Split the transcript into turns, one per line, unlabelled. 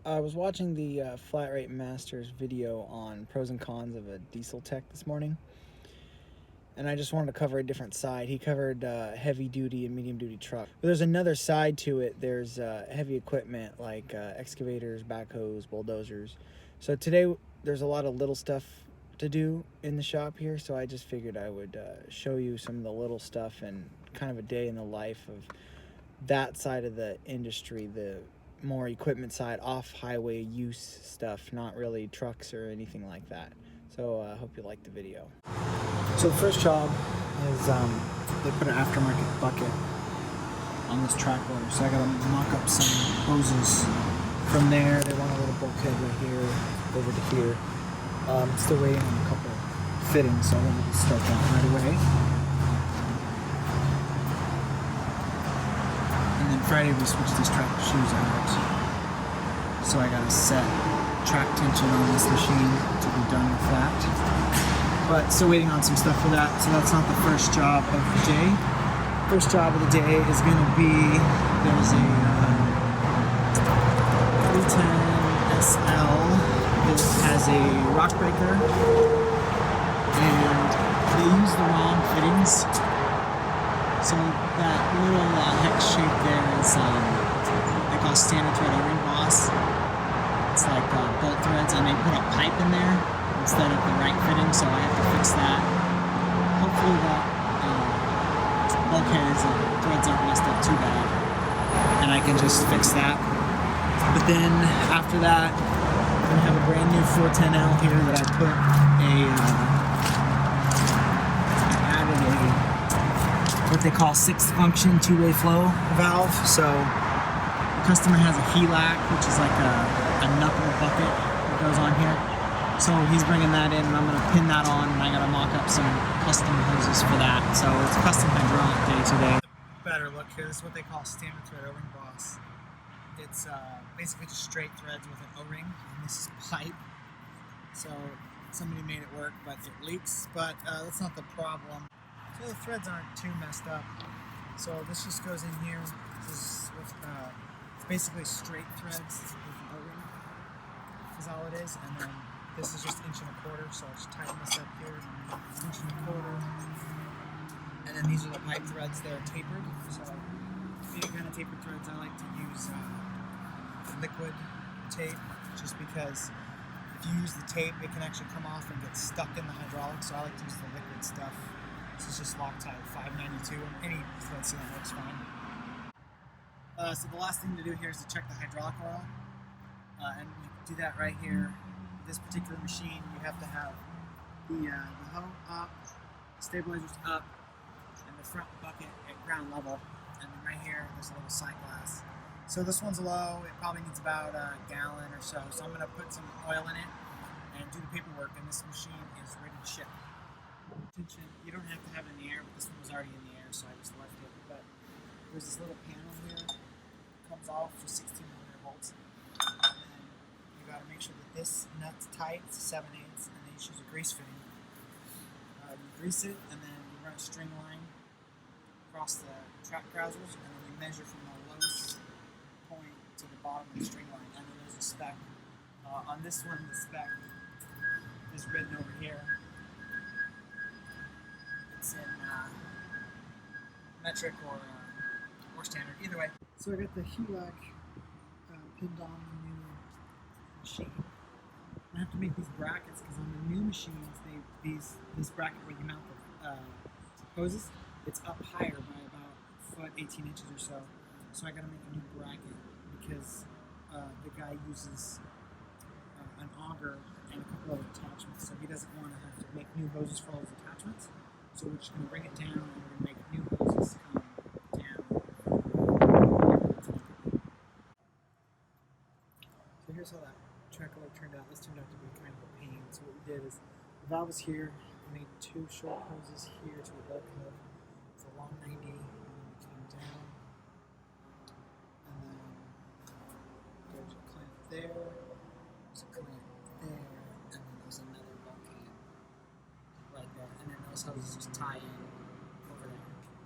I was watching the Flat Rate Masters video on pros and cons of a diesel tech this morning, and I just wanted to cover a different side. He covered heavy duty and medium duty truck. But there's another side to it. There's heavy equipment like excavators, backhoes, bulldozers. So today there's a lot of little stuff to do in the shop here, so I just figured I would show you some of the little stuff and kind of a day in the life of that side of the industry, the more equipment side, off-highway use stuff, not really trucks or anything like that. So I hope you like the video. So the first job is they put an aftermarket bucket on this track loader. So I got to mock up some hoses from there. They want a little bulkhead right here over to here. Still waiting on a couple fittings, so I wanted to start that right away. And then Friday we switched these track shoes out. So I got to set track tension on this machine to be done with that. But still waiting on some stuff for that, so that's not the first job of the day. First job of the day is going to be, there's a 310 SL that has a rock breaker, and they use the wrong fittings. So that little hex shape there is what they call standard thread O-ring boss. It's like bolt threads, and they put a pipe in there instead of the right fitting, so I have to fix that. Hopefully that bulkhead threads aren't messed up too bad, and I can just fix that. But then after that, I'm going to have a brand new 410L here that I put I added a what they call sixth function two-way flow valve. So the customer has a HELAC, which is like a knuckle bucket that goes on here. So he's bringing that in, and I'm going to pin that on, and I got to mock up some custom hoses for that. So it's a custom hydraulic day today. Better look here. This is what they call standard thread O-ring boss. It's basically just straight threads with an O-ring, and this is pipe. So somebody made it work, but it leaks. But that's not the problem. So the threads aren't too messed up. So this just goes in here. This is with, it's basically straight threads with an O-ring. Is all it is, and then this is just 1.25 inches, so I'll just tighten this up here, 1.25 inches. And then these are the pipe threads, they're tapered. So any kind of tapered threads, I like to use liquid tape, just because if you use the tape, it can actually come off and get stuck in the hydraulics, so I like to use the liquid stuff. This is just Loctite 592, and any thread sealant works fine. So the last thing to do here is to check the hydraulic oil. And you do that right here. This particular machine, you have to have the hoe up, stabilizers up, and the front bucket at ground level. And then right here, there's a little side glass. So this one's low. It probably needs about a gallon or so. So I'm going to put some oil in it and do the paperwork. And this machine is ready to ship. Attention, you don't have to have it in the air, but this one was already in the air, so I just left it. But there's this little panel here. It comes off for 1600 volts. You got to make sure that this nut's tight. It's 7/8, and then you choose a grease fitting. You grease it, and then you run a string line across the track trousers, and then you measure from the lowest point to the bottom of the string line. And then there's a spec. On this one, the spec is written over here. It's in metric or standard, either way. So I got the HELAC pinned on the new machine. I have to make these brackets because on the new machines, this bracket where you mount the hoses, it's up higher by about 18 inches or so. So I got to make a new bracket because the guy uses an auger and a couple other attachments, so he doesn't want to have to make new hoses for all his attachments. So we're just going to bring it down and we're going to make new hoses come down. So here's how that track loader turned out. This turned out to be kind of a pain. So what we did is, the valve is here. We made 2 short hoses here to the bulkhead. It's a long 90, and then we came down. And then there's a clamp there, there's a clamp there, and then there's another bulkhead right there. And then those hoses just tie in